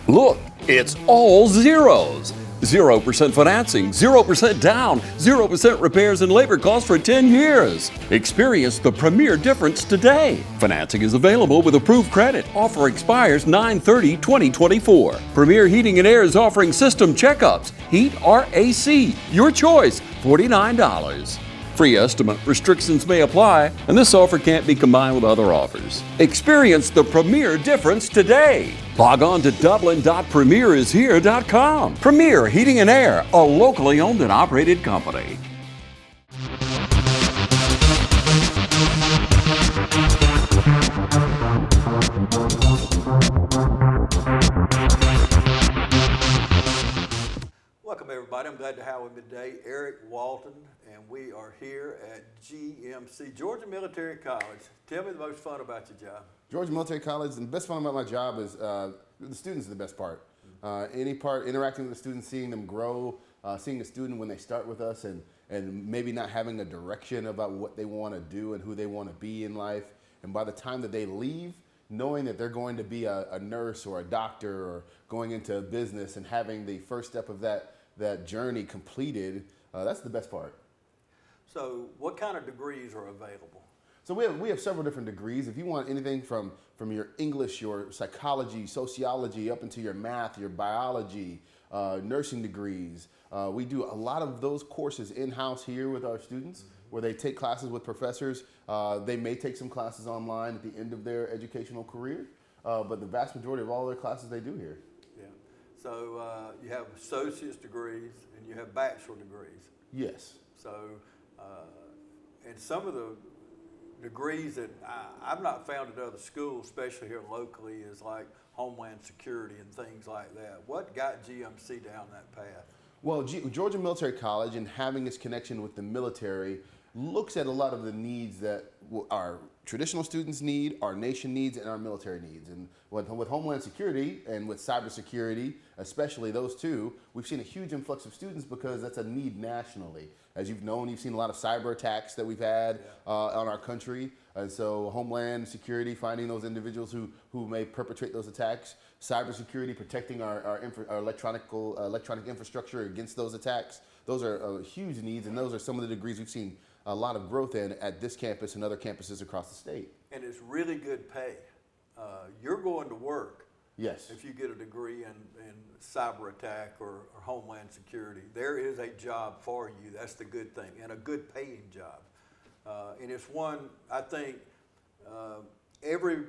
Look, it's all zeros. 0% financing, 0% down, 0% repairs and labor costs for 10 years. Experience the premier difference today. Financing is available with approved credit. Offer expires 9/30/2024. Premier Heating and Air is offering system checkups. Heat or AC, your choice, $49. Free estimate restrictions may apply, and this offer can't be combined with other offers. Experience the premier difference today. Log on to dublin.premierishere.com. Premier Heating and Air, a locally owned and operated company. Welcome everybody. I'm glad to have with me today Erik Walton, and we are here at GMC, Georgia Military College. Tell me the most fun about your job. Georgia Military College, and the best fun about my job is the students are the best part. Any part, interacting with the students, seeing them grow, seeing a student when they start with us and maybe not having a direction about what they want to do and who they want to be in life. And by the time that they leave, knowing that they're going to be a nurse or a doctor or going into a business and having the first step of that journey completed, that's the best part. So what kind of degrees are available? So we have several different degrees. If you want anything from your English, your psychology, sociology, up into your math, your biology, nursing degrees, we do a lot of those courses in-house here with our students, where they take classes with professors. They may take some classes online at the end of their educational career, but the vast majority of all their classes they do here. Yeah. So you have associate's degrees and you have bachelor degrees. Yes. So, and some of the degrees that I've not found at other schools, especially here locally, is like Homeland Security and things like that. What got GMC down that path? Well, Georgia Military College, and having its connection with the military, looks at a lot of the needs that our traditional students need, our nation needs, and our military needs. And with Homeland Security and with cybersecurity, especially those two, we've seen a huge influx of students because that's a need nationally. As you've known, you've seen a lot of cyber attacks that we've had on our country. And so Homeland Security, finding those individuals who may perpetrate those attacks, cybersecurity, protecting our electronic infrastructure against those attacks. Those are huge needs, and those are some of the degrees we've seen a lot of growth in at this campus and other campuses across the state. And it's really good pay. You're going to work. Yes. If you get a degree in cyber attack or Homeland Security, there is a job for you. That's the good thing, and a good paying job. And it's one, I think, every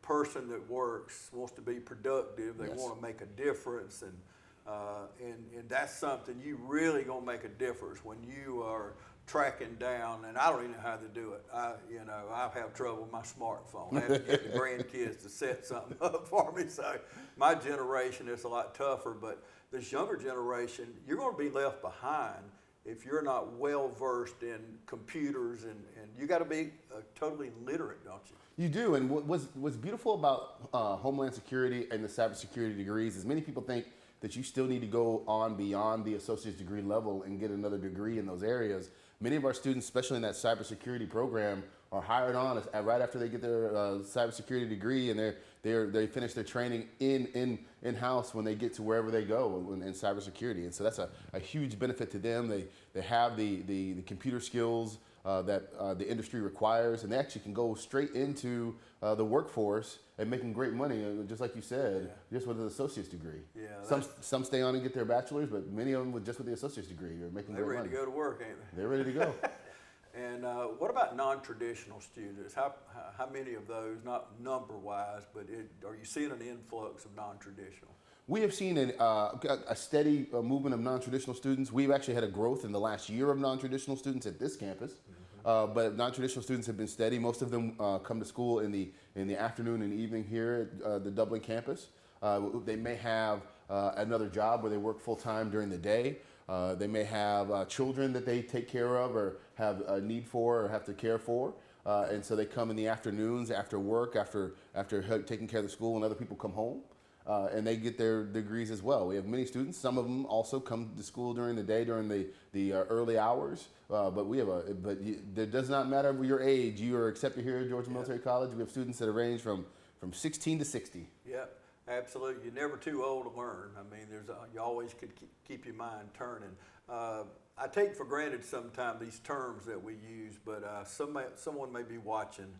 person that works wants to be productive. They want to make a difference, and that's something you really gonna make a difference when you are tracking down. And I don't even know how to do it. I have trouble with my smartphone. I have to get the grandkids to set something up for me. So my generation is a lot tougher, but this younger generation, you're going to be left behind if you're not well versed in computers, and you got to be totally literate, don't you? You do, and what's beautiful about Homeland Security and the cybersecurity degrees is many people think that you still need to go on beyond the associate's degree level and get another degree in those areas. Many of our students, especially in that cybersecurity program, are hired on right after they get their cybersecurity degree, and they finish their training in-house when they get to wherever they go in cybersecurity. And so that's a huge benefit to them. They have the computer skills that the industry requires, and they actually can go straight into the workforce and making great money, just like you said, just with an associate's degree. Yeah, some stay on and get their bachelor's, but many of them with the associate's degree are making great money. They're ready to go to work, ain't they? They're ready to go. And what about non-traditional students? How many of those, not number-wise, but are you seeing an influx of non-traditional? We have seen a steady movement of non-traditional students. We've actually had a growth in the last year of non-traditional students at this campus. But non-traditional students have been steady. Most of them come to school in the afternoon and evening here at the Dublin campus. They may have another job where they work full-time during the day. They may have children that they take care of or have a need for or have to care for. And so they come in the afternoons after work, after taking care of the school, and other people come home. And they get their degrees as well. We have many students. Some of them also come to school during the day, during the early hours. But it does not matter your age. You are accepted here at Georgia Military College. We have students that range from 16 to 60. Yeah. Absolutely. You're never too old to learn. I mean, you always could keep your mind turning. I take for granted sometimes these terms that we use, but someone may be watching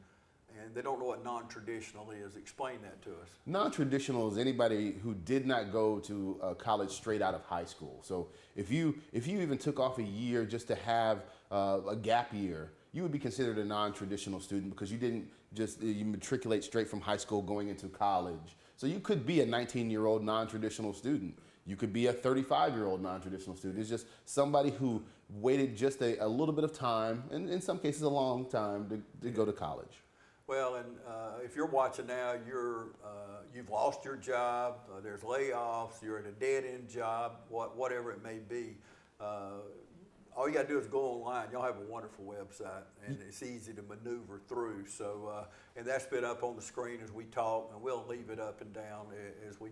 and they don't know what non-traditional is. Explain that to us. Non-traditional is anybody who did not go to college straight out of high school. So if you even took off a year just to have a gap year, you would be considered a non-traditional student because you didn't you matriculate straight from high school going into college. So you could be a 19-year-old non-traditional student. You could be a 35-year-old non-traditional student. It's just somebody who waited just a little bit of time, and in some cases a long time, to go to college. Well, and if you're watching now, you've lost your job, there's layoffs, you're at a dead-end job, whatever it may be. All you got to do is go online. Y'all have a wonderful website, and it's easy to maneuver through. So, and that's been up on the screen as we talk, and we'll leave it up and down as we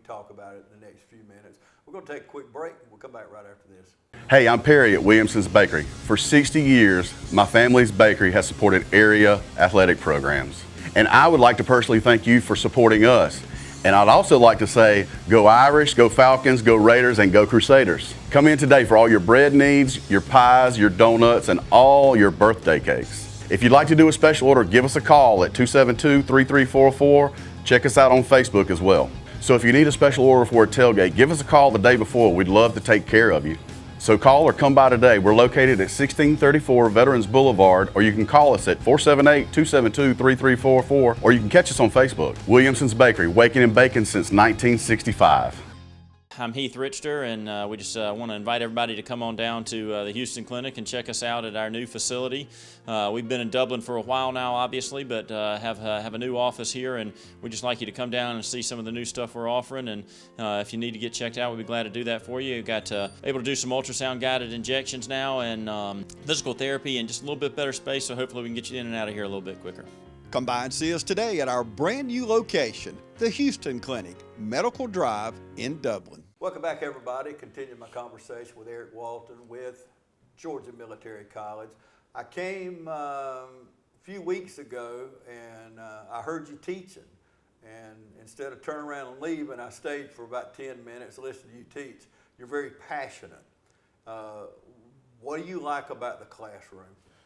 talk about it in the next few minutes. We're going to take a quick break. We'll come back right after this. Hey, I'm Perry at Williamson's Bakery. For 60 years, my family's bakery has supported area athletic programs. And I would like to personally thank you for supporting us. And I'd also like to say, go Irish, go Falcons, go Raiders, and go Crusaders. Come in today for all your bread needs, your pies, your donuts, and all your birthday cakes. If you'd like to do a special order, give us a call at 272-3344. Check us out on Facebook as well. So if you need a special order for a tailgate, give us a call the day before. We'd love to take care of you. So call or come by today. We're located at 1634 Veterans Boulevard, or you can call us at 478-272-3344, or you can catch us on Facebook. Williamson's Bakery, waking and baking since 1965. I'm Heath Richter, and we just want to invite everybody to come on down to the Houston Clinic and check us out at our new facility. We've been in Dublin for a while now, obviously, but have a new office here, and we'd just like you to come down and see some of the new stuff we're offering. And if you need to get checked out, we'd be glad to do that for you. We've got able to do some ultrasound-guided injections now, and physical therapy, and just a little bit better space, so hopefully we can get you in and out of here a little bit quicker. Come by and see us today at our brand new location, the Houston Clinic, Medical Drive in Dublin. Welcome back, everybody. Continuing my conversation with Erik Walton with Georgia Military College. I came a few weeks ago, and I heard you teaching. And instead of turning around and leaving, I stayed for about 10 minutes listening to you teach. You're very passionate. What do you like about the classroom?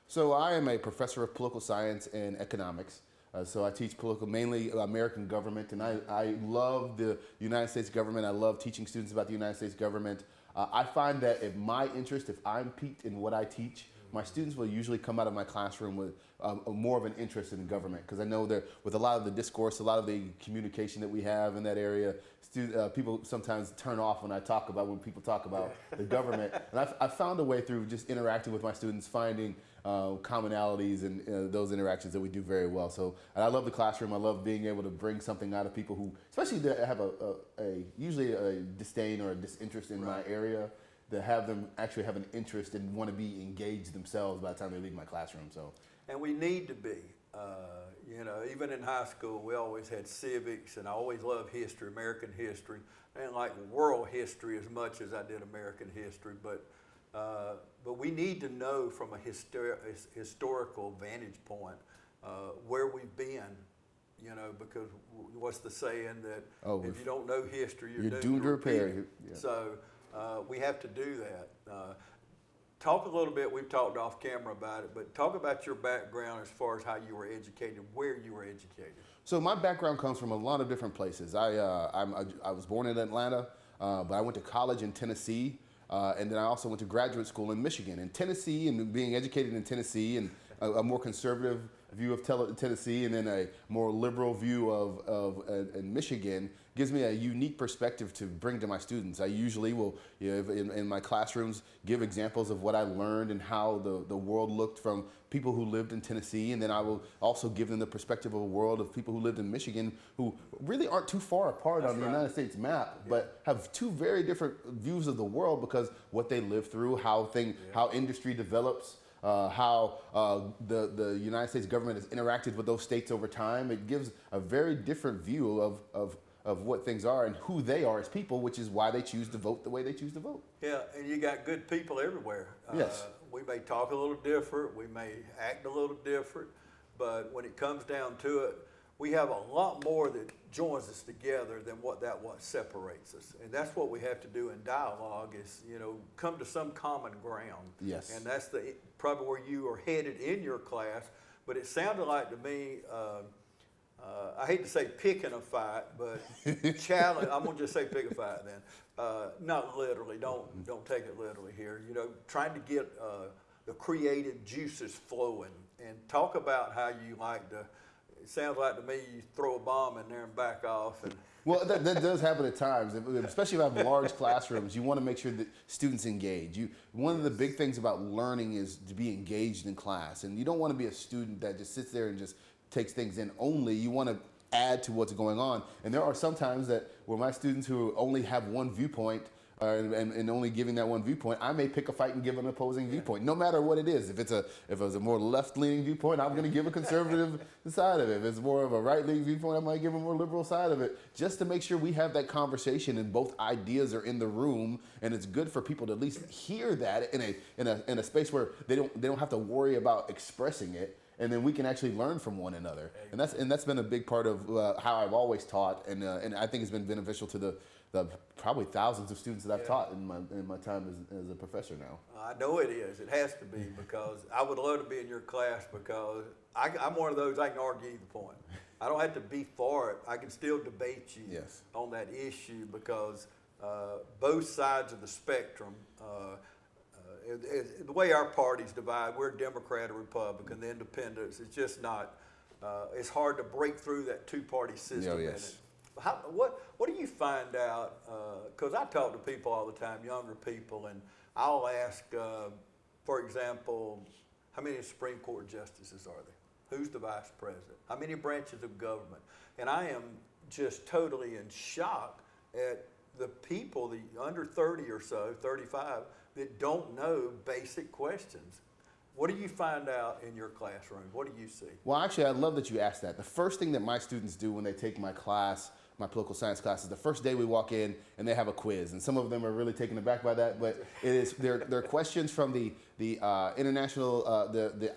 So I am a professor of political science and economics. So I teach mainly American government, and I love the United States government. I love teaching students about the United States government. I find that if I'm piqued in what I teach, my students will usually come out of my classroom with more of an interest in government, because I know that with a lot of the discourse, a lot of the communication that we have in that area, people sometimes turn off when people talk about the government. And I found a way through just interacting with my students, finding commonalities and those interactions that we do very well. So, and I love the classroom. I love being able to bring something out of people who, especially that have usually a disdain or a disinterest in my area, to have them actually have an interest and want to be engaged themselves by the time they leave my classroom. So, and we need to be. Even in high school, we always had civics, and I always loved history, American history. I didn't like world history as much as I did American history, but we need to know from a historical vantage point where we've been, because what's the saying that if you don't know history, you're doomed to repeat it. Yeah. So we have to do that. Talk a little bit, we've talked off camera about it, but talk about your background as far as how you were educated, where you were educated. So my background comes from a lot of different places. I was born in Atlanta, but I went to college in Tennessee. And then I also went to graduate school in Michigan. In Tennessee, and being educated in Tennessee, and a more conservative view of Tennessee, and then a more liberal view in Michigan, gives me a unique perspective to bring to my students. I usually will, in my classrooms, give examples of what I learned and how the world looked from people who lived in Tennessee, and then I will also give them the perspective of a world of people who lived in Michigan, who really aren't too far apart on the United States map, but have two very different views of the world because what they live through, how industry develops, how the United States government has interacted with those states over time. It gives a very different view of what things are and who they are as people, which is why they choose to vote the way they choose to vote. Yeah, and you got good people everywhere. Yes. We may talk a little different, we may act a little different, but when it comes down to it, we have a lot more that joins us together than what separates us. And that's what we have to do in dialogue is, come to some common ground. Yes. And that's probably where you are headed in your class. But it sounded like to me, I hate to say picking a fight, but challenge. I'm gonna just say pick a fight then. Not literally. Don't take it literally here. Trying to get the creative juices flowing and talk about how you like to. It sounds like to me you throw a bomb in there and back off. And well, that does happen at times, especially if I have large classrooms. You want to make sure that students engage. One of the big things about learning is to be engaged in class, and you don't want to be a student that just sits there and just takes things in only. You want to add to what's going on. And there are some times that where my students who only have one viewpoint and only giving that one viewpoint, I may pick a fight and give an opposing viewpoint, no matter what it is. If it's a more left-leaning viewpoint, I'm going to give a conservative side of it. If it's more of a right-leaning viewpoint, I might give a more liberal side of it, just to make sure we have that conversation and both ideas are in the room. And it's good for people to at least hear that in a space where they don't have to worry about expressing it. And then we can actually learn from one another, and that's been a big part of how I've always taught, and I think it's been beneficial to the probably thousands of students that I've taught in my time as a professor now. I know it is. It has to be, because I would love to be in your class, because I'm one of those, I can argue the point. I don't have to be for it. I can still debate you on that issue, because both sides of the spectrum. The way our parties divide, we're Democrat or Republican, the independents, it's just not, it's hard to break through that two-party system. Oh, yes. What do you find out, because I talk to people all the time, younger people, and I'll ask, for example, how many Supreme Court justices are there? Who's the vice president? How many branches of government? And I am just totally in shock at the people, the under 30 or so, 35, that don't know basic questions. What do you find out in your classroom? What do you see? Well, actually, I love that you asked that. The first thing that my students do when they take my class, my political science class, is the first day we walk in and they have a quiz. And some of them are really taken aback by that, but they're questions from the international, the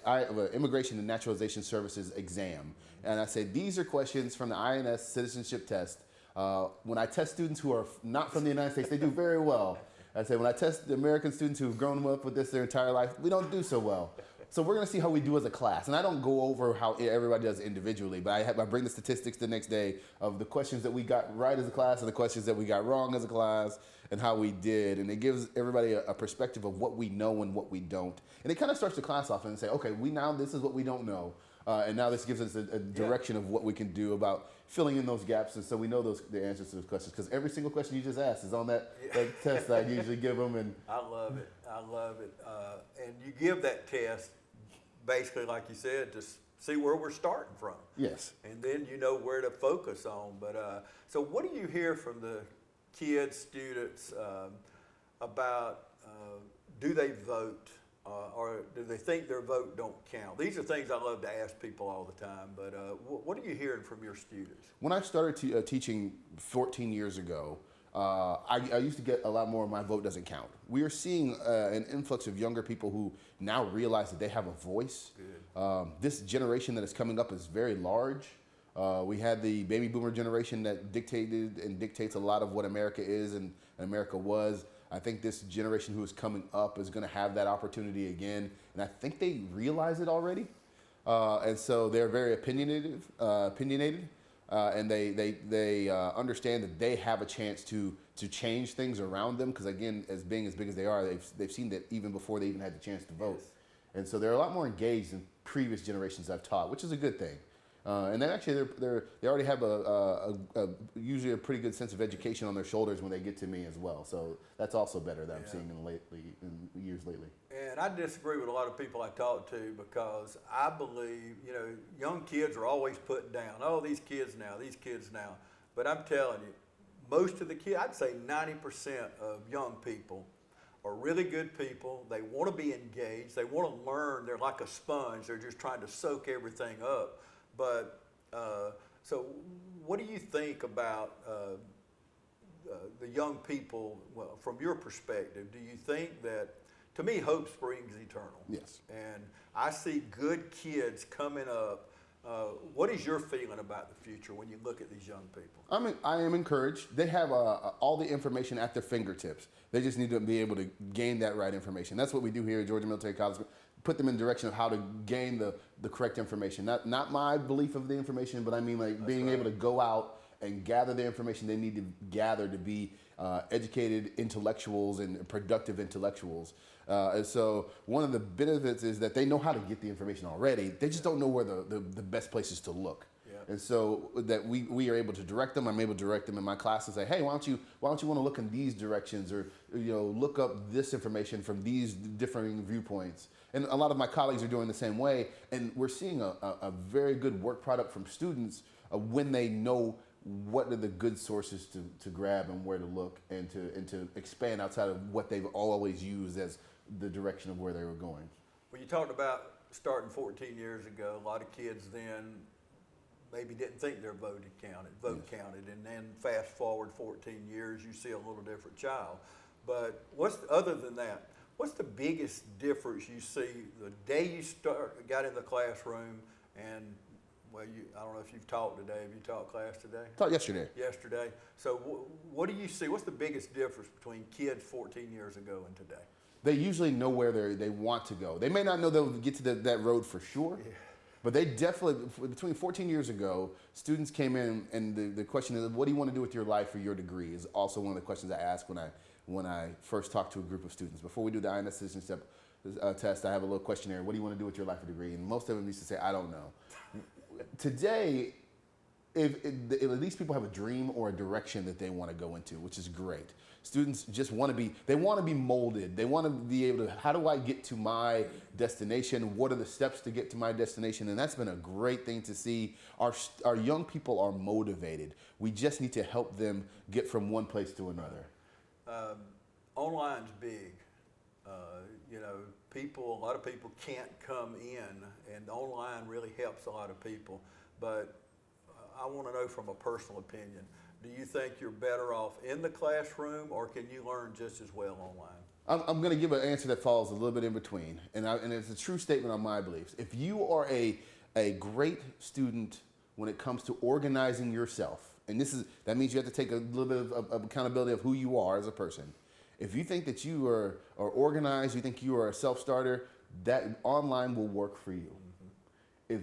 Immigration and Naturalization Services exam. And I say, these are questions from the INS citizenship test. When I test students who are not from the United States, they do very well. I say, when I test the American students who've grown up with this their entire life, we don't do so well. So we're going to see how we do as a class. And I don't go over how everybody does individually, but I bring the statistics the next day of the questions that we got right as a class and the questions that we got wrong as a class and how we did. And it gives everybody a perspective of what we know and what we don't. And it kind of starts the class off and say, okay, this is what we don't know. And now this gives us a direction of what we can do about filling in those gaps, and so we know the answers to those questions, because every single question you just asked is on that test I usually give them. And I love it. And you give that test basically, like you said, to see where we're starting from. Yes. And then you know where to focus on. But so what do you hear from the kids, students about do they vote? Or do they think their vote don't count? These are things I love to ask people all the time, but what are you hearing from your students? When I started teaching 14 years ago, I used to get a lot more of my vote doesn't count. We are seeing an influx of younger people who now realize that they have a voice. This generation that is coming up is very large. We had the baby boomer generation that dictated and dictates a lot of what America is and America was. I think this generation who is coming up is going to have that opportunity again, and I think they realize it already. And so they're very opinionated, and they understand that they have a chance to change things around them, because again, as being as big as they are, they've seen that even before they even had the chance to vote. Yes. And so they're a lot more engaged than previous generations I've taught, which is a good thing. And then actually they already have usually a pretty good sense of education on their shoulders when they get to me as well. So that's also better that I'm seeing in years lately. And I disagree with a lot of people I talk to, because I believe, young kids are always put down. Oh, these kids now. But I'm telling you, most of the kids, I'd say 90% of young people are really good people. They want to be engaged. They want to learn. They're like a sponge. They're just trying to soak everything up. But so what do you think about the young people, well, from your perspective? Do you think that, to me, hope springs eternal? Yes. And I see good kids coming up What is your feeling about the future when you look at these young people? I am encouraged. They have all the information at their fingertips. They just need to be able to gain that right information. That's what we do here at Georgia Military College. Put them in the direction of how to gain the correct information. Not my belief of the information, but I mean like being able to go out and gather the information they need to gather to be educated intellectuals and productive intellectuals. And so one of the benefits is that they know how to get the information already. They just don't know where the best places to look. Yeah. And so that we are able to direct them. I'm able to direct them in my class and say, hey, why don't you want to look in these directions, or look up this information from these differing viewpoints. And a lot of my colleagues are doing the same way. And we're seeing a very good work product from students when they know what are the good sources to grab and where to look, and to expand outside of what they've always used as the direction of where they were going. When you talked about starting 14 years ago, a lot of kids then maybe didn't think their vote counted, and then fast forward 14 years, you see a little different child. But other than that, what's the biggest difference you see the day you got in the classroom and, well, I don't know if you've taught today. Have you taught class today? Taught yesterday. Yesterday. So what do you see? What's the biggest difference between kids 14 years ago and today? They usually know where they want to go. They may not know they'll get to that road for sure, but they definitely, between 14 years ago, students came in, and the question is, what do you want to do with your life or your degree, is also one of the questions I ask when I first talk to a group of students. Before we do the INS Citizen Step test, I have a little questionnaire. What do you want to do with your life or degree? And most of them used to say, I don't know. Today, if at least people have a dream or a direction that they want to go into, which is great. Students just want to be molded. They want to be able to, how do I get to my destination? What are the steps to get to my destination? And that's been a great thing to see. Our young people are motivated. We just need to help them get from one place to another. Online's big. A lot of people can't come in, and online really helps a lot of people. But I want to know from a personal opinion, do you think you're better off in the classroom, or can you learn just as well online? I'm going to give an answer that falls a little bit in between, and it's a true statement on my beliefs. If you are a great student when it comes to organizing yourself, and that means you have to take a little bit of accountability of who you are as a person. If you think that you are organized, you think you are a self-starter, that online will work for you. If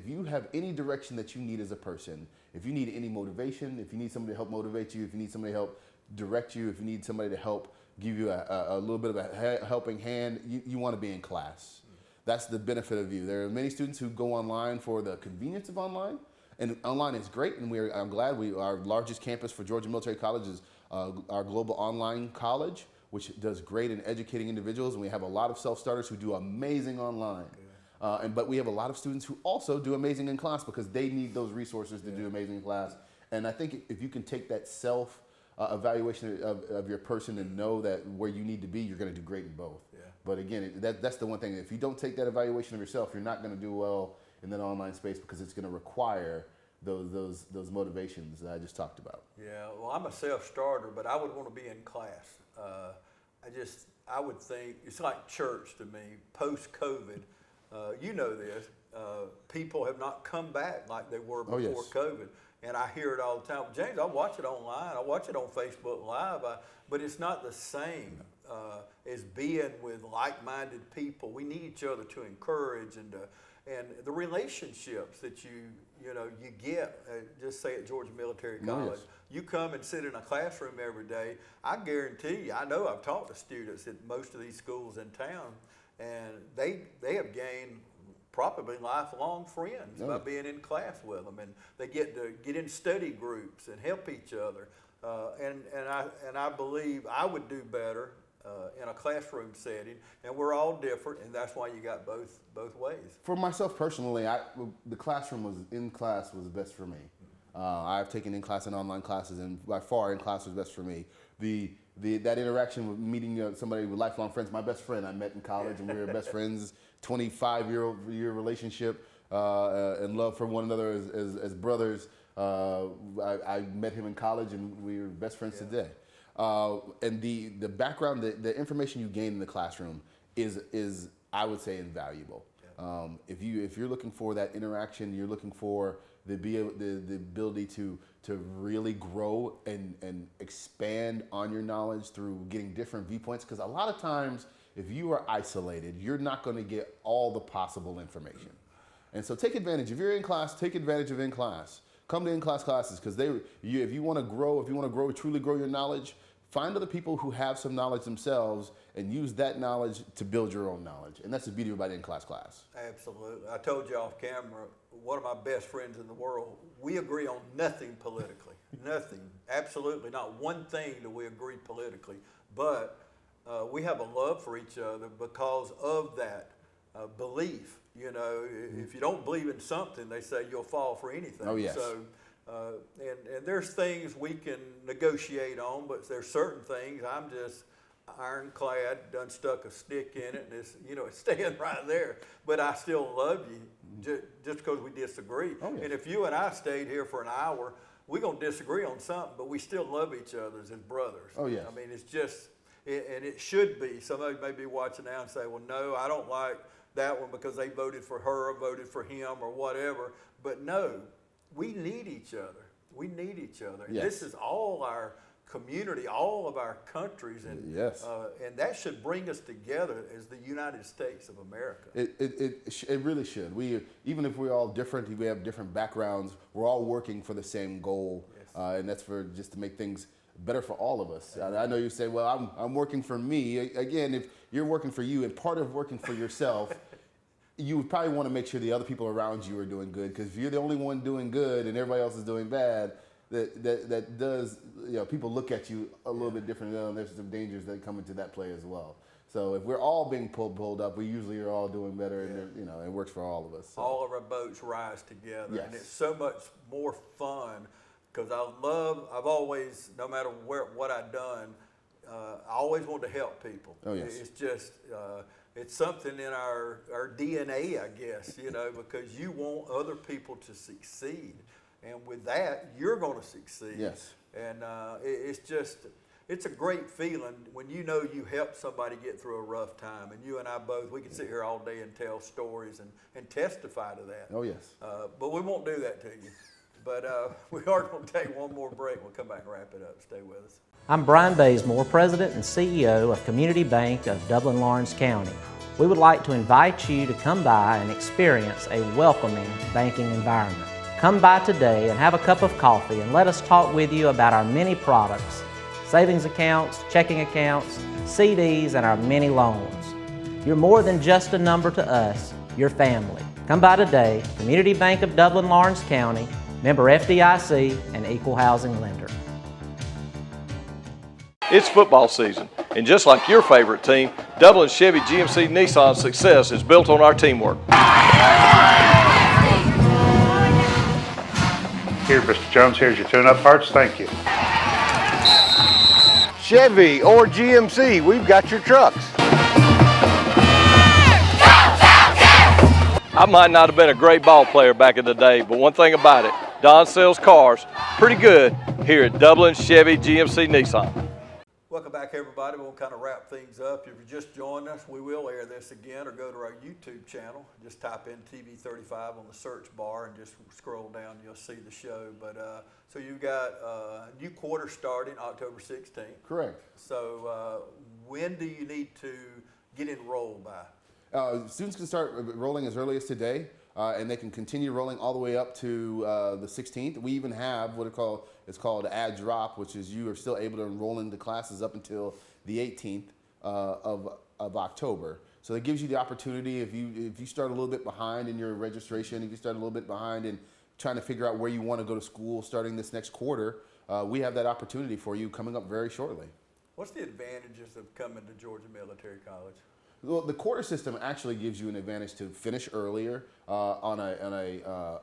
you have any direction that you need as a person, if you need any motivation, if you need somebody to help motivate you, if you need somebody to help direct you, if you need somebody to help give you a little bit of a helping hand, you want to be in class. That's the benefit of you. There are many students who go online for the convenience of online, and online is great, and I'm glad our largest campus for Georgia Military College is our global online college, which does great in educating individuals, and we have a lot of self-starters who do amazing online. But we have a lot of students who also do amazing in class because they need those resources to do amazing in class. And I think if you can take that self-evaluation of your person and know that where you need to be, you're going to do great in both. Yeah. But again, that's the one thing. If you don't take that evaluation of yourself, you're not going to do well in that online space because it's going to require those motivations that I just talked about. Yeah, well, I'm a self-starter, but I would want to be in class. I would think, it's like church to me, post-COVID. You know this, people have not come back like they were before COVID. And I hear it all the time. James, I watch it online. I watch it on Facebook Live. But it's not the same as being with like-minded people. We need each other to encourage, and the relationships that you get, just say at Georgia Military College. You come and sit in a classroom every day. I guarantee you, I know I've talked to students at most of these schools in town, and they have gained probably lifelong friends by being in class with them, and they get to get in study groups and help each other. And I believe I would do better in a classroom setting, and we're all different, and that's why you got both ways. For myself personally, the classroom in class was best for me. I've taken in-class and online classes, and by far in-class was best for me. That interaction with meeting somebody with lifelong friends, my best friend I met in college, and we were best friends, 25-year relationship, and love for one another as brothers. I met him in college, and we were best friends today. And the background, the information you gain in the classroom is I would say, invaluable. If you're looking for that interaction, you're looking for the ability to really grow and expand on your knowledge through getting different viewpoints. Because a lot of times, if you are isolated, you're not going to get all the possible information. And so take advantage. If you're in class, take advantage of in-class. Come to in-class classes, because if you want to grow, truly grow your knowledge, find other people who have some knowledge themselves and use that knowledge to build your own knowledge. And that's the beauty about in-class class. Absolutely. I told you off camera, one of my best friends in the world, we agree on nothing politically. Nothing. Absolutely not one thing do we agree politically. But we have a love for each other because of that belief. You know, if you don't believe in something, they say you'll fall for anything. Oh, yes. So, and there's things we can negotiate on, but there's certain things I'm just ironclad, done stuck a stick in it, and it's staying right there. But I still love you just because we disagree. Oh, yes. And if you and I stayed here for an hour, we're going to disagree on something, but we still love each other as brothers. Oh, yes. I mean, it's just, and it should be. Somebody may be watching now and say, well, no, I don't like that one because they voted for her or voted for him or whatever. But no, we need each other. We need each other. Yes. This is all our community, all of our countries, and Yes. And that should bring us together as the United States of America. It really should. Even if we're all different, we have different backgrounds, we're all working for the same goal, Yes. and that's for just to make things better for all of us. I know you say, well, I'm working for me. Again, if you're working for you, and part of working for yourself, you would probably want to make sure the other people around you are doing good, because if you're the only one doing good and everybody else is doing bad, that does, people look at you a little bit differently, and there's some dangers that come into that play as well. So if we're all being pulled up, we usually are all doing better, and it works for all of us. So. All of our boats rise together, Yes. and it's so much more fun. Because I've always, no matter what I've done, I always want to help people. Oh, yes. It's just, it's something in our DNA, I guess, because you want other people to succeed. And with that, you're going to succeed. Yes. And it's a great feeling when you know you helped somebody get through a rough time. And you and I both, we can sit here all day and tell stories and testify to that. Oh, yes. But we won't do that to you. But we are going to take one more break. We'll come back and wrap it up. Stay with us. I'm Brian Bazemore, President and CEO of Community Bank of Dublin-Lawrence County. We would like to invite you to come by and experience a welcoming banking environment. Come by today and have a cup of coffee and let us talk with you about our many products, savings accounts, checking accounts, CDs, and our many loans. You're more than just a number to us, you're family. Come by today, Community Bank of Dublin-Lawrence County, member FDIC, and equal housing lender. It's football season, and just like your favorite team, Dublin Chevy GMC Nissan's success is built on our teamwork. Here, Mr. Jones, here's your tune-up parts. Thank you. Chevy or GMC, we've got your trucks. I might not have been a great ball player back in the day, but one thing about it, Don sells cars pretty good here at Dublin Chevy GMC Nissan. Welcome back, everybody. We'll kind of wrap things up. If you just joined us, we will air this again, or go to our YouTube channel. Just type in TV35 on the search bar and just scroll down. You'll see the show. But so you've got a new quarter starting October 16th. Correct. So when do you need to get enrolled by? Students can start rolling as early as today, and they can continue rolling all the way up to the 16th. We even have what it's called add drop, which is you are still able to enroll into classes up until the 18th of October. So that gives you the opportunity, if you start a little bit behind in your registration, if you start a little bit behind in trying to figure out where you want to go to school starting this next quarter, we have that opportunity for you coming up very shortly. What's the advantages of coming to Georgia Military College? Well, the quarter system actually gives you an advantage to finish earlier on a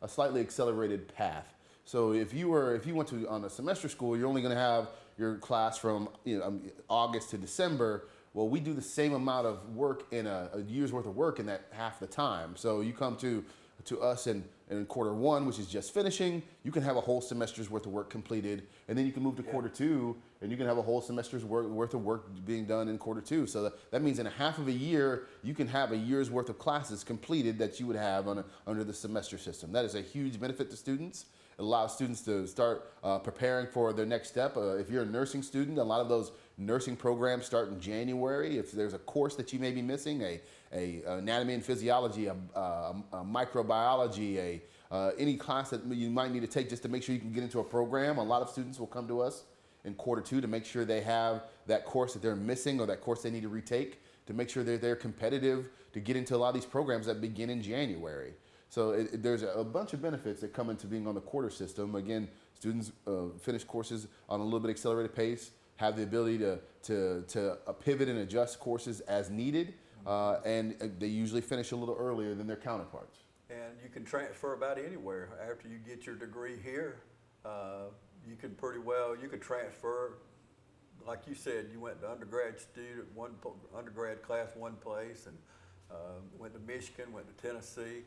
slightly accelerated path. So if you went to on a semester school, you're only going to have your class from August to December. Well, we do the same amount of work in a year's worth of work in that half the time. So you come to to us in quarter one, which is just finishing, you can have a whole semester's worth of work completed, and then you can move to quarter two, and you can have a whole semester's worth of work being done in quarter two. So that means in a half of a year, you can have a year's worth of classes completed that you would have under the semester system. That is a huge benefit to students. It allows students to start preparing for their next step. If you're a nursing student, a lot of those nursing programs start in January. If there's a course that you may be missing, a anatomy and physiology, a microbiology, any class that you might need to take just to make sure you can get into a program, a lot of students will come to us in quarter two to make sure they have that course that they're missing or that course they need to retake to make sure they're competitive to get into a lot of these programs that begin in January. So there's a bunch of benefits that come into being on the quarter system. Again, students finish courses on a little bit accelerated pace, have the ability to pivot and adjust courses as needed, and they usually finish a little earlier than their counterparts. And you can transfer about anywhere. After you get your degree here, you could transfer. Like you said, you went to undergrad class one place, and went to Michigan, went to Tennessee.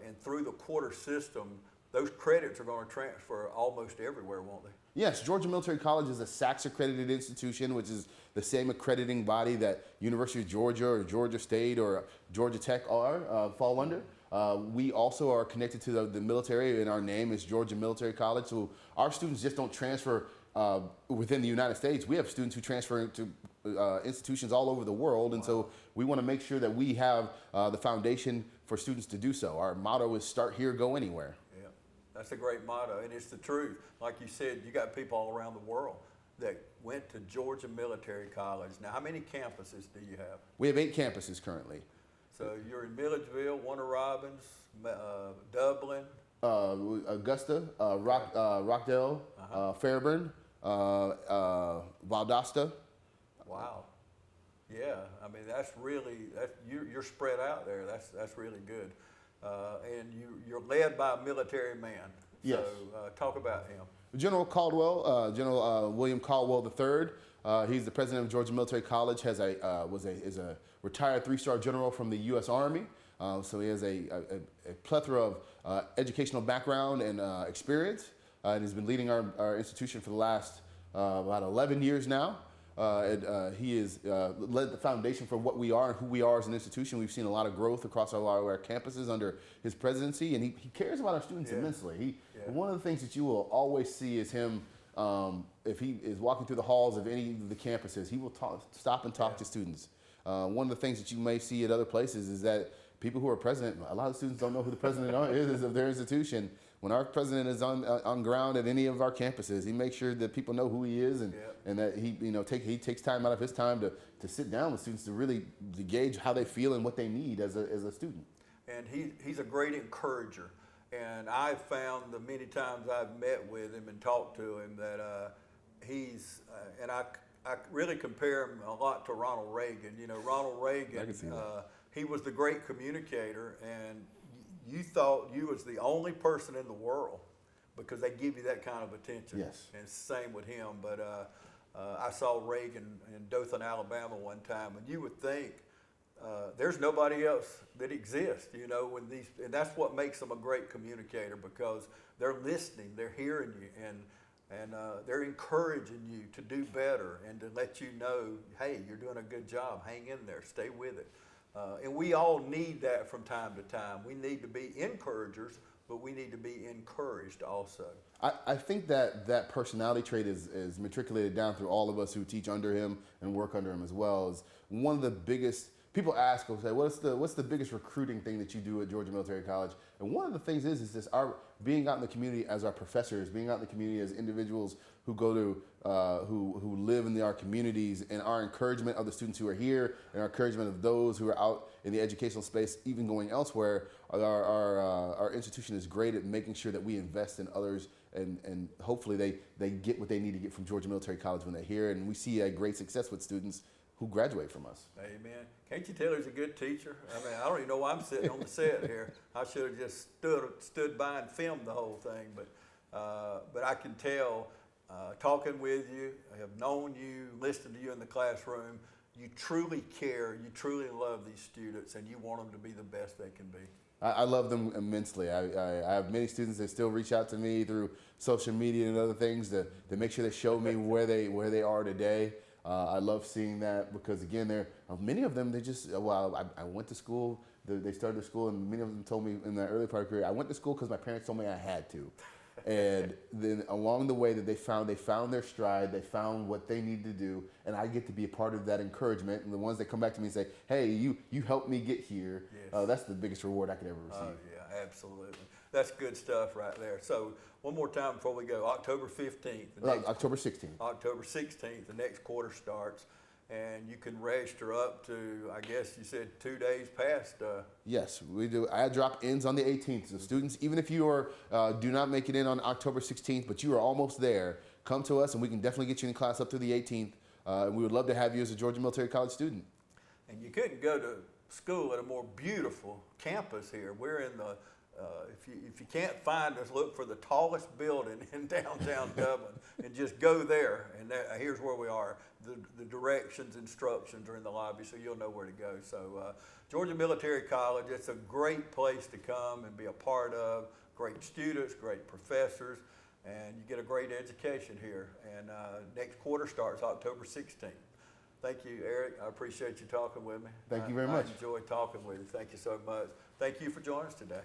And through the quarter system, those credits are going to transfer almost everywhere, won't they? Yes, Georgia Military College is a SACS accredited institution, which is the same accrediting body that University of Georgia or Georgia State or Georgia Tech fall under. We also are connected to the military, and our name is Georgia Military College. So our students just don't transfer within the United States. We have students who transfer to institutions all over the world, and so we want to make sure that we have the foundation for students to do so. Our motto is start here, go anywhere. Yeah, that's a great motto, and it's the truth. Like you said, you got people all around the world that went to Georgia Military College. Now, how many campuses do you have? We have 8 campuses currently. So you're in Milledgeville, Warner Robins, Dublin, Augusta, Rockdale, Fairburn, Valdosta. Wow. Yeah, I mean you're spread out there. That's really good, and you're led by a military man. Yes. So talk about him. General Caldwell, General William Caldwell III. He's the president of Georgia Military College. Is a retired 3-star general from the U.S. Army. So he has a plethora of educational background and experience, and he's been leading our institution for the last about 11 years now. He has led the foundation for what we are and who we are as an institution. We've seen a lot of growth across our campuses under his presidency, and he cares about our students immensely. One of the things that you will always see is him, if he is walking through the halls of any of the campuses, he will stop and talk to students. One of the things that you may see at other places is that people who are president, a lot of students don't know who the president is of their institution. When our president is on ground at any of our campuses, he makes sure that people know who he is, and that he takes time out of his time to sit down with students to really gauge how they feel and what they need as a student. And he's a great encourager. And I've found the many times I've met with him and talked to him that and I really compare him a lot to Ronald Reagan. You know, Ronald Reagan, he was the great communicator, and you thought you was the only person in the world because they give you that kind of attention. Yes. And same with him. But I saw Reagan in Dothan, Alabama one time, and you would think there's nobody else that exists, and that's what makes them a great communicator, because they're listening, they're hearing you, and they're encouraging you to do better and to let you know, hey, you're doing a good job, hang in there, stay with it. And we all need that from time to time. We need to be encouragers, but we need to be encouraged also. I think that personality trait is matriculated down through all of us who teach under him and work under him as well. Is one of the biggest. People ask, say, what's the biggest recruiting thing that you do at Georgia Military College? And one of the things is this: our being out in the community as our professors, being out in the community as individuals who go to who live in our communities, and our encouragement of the students who are here, and our encouragement of those who are out in the educational space, even going elsewhere. Our institution is great at making sure that we invest in others, and hopefully they get what they need to get from Georgia Military College when they're here, and we see a great success with students who graduate from us. Amen. Can't you tell he's a good teacher? I mean, I don't even know why I'm sitting on the set here. I should have just stood by and filmed the whole thing, but I can tell, talking with you, I have known you, listened to you in the classroom, you truly care, you truly love these students, and you want them to be the best they can be. I love them immensely. I have many students that still reach out to me through social media and other things to make sure they show me where they are today. I love seeing that because, again, many of them, they just, I went to school, they started the school, and many of them told me in the early part of career, I went to school because my parents told me I had to. And then along the way that they found their stride, they found what they need to do, and I get to be a part of that encouragement. And the ones that come back to me and say, hey, you helped me get here, Yes. That's the biggest reward I could ever receive. Yeah, absolutely. That's good stuff right there. So one more time before we go, October 15th. October 16th. October 16th, the next quarter starts. And you can register up to, I guess you said 2 days past. Yes, we do. Ad drop ends on the 18th. So students, even if you do not make it in on October 16th, but you are almost there, come to us and we can definitely get you in class up to the 18th. And we would love to have you as a Georgia Military College student. And you couldn't go to school at a more beautiful campus here. We're in the, if you can't find us, look for the tallest building in downtown Dublin and just go there. And here's where we are. The directions, instructions are in the lobby, so you'll know where to go. So Georgia Military College, it's a great place to come and be a part of. Great students, great professors, and you get a great education here. And next quarter starts October 16th. Thank you, Eric. I appreciate you talking with me. Thank you very much. I enjoyed talking with you. Thank you so much. Thank you for joining us today.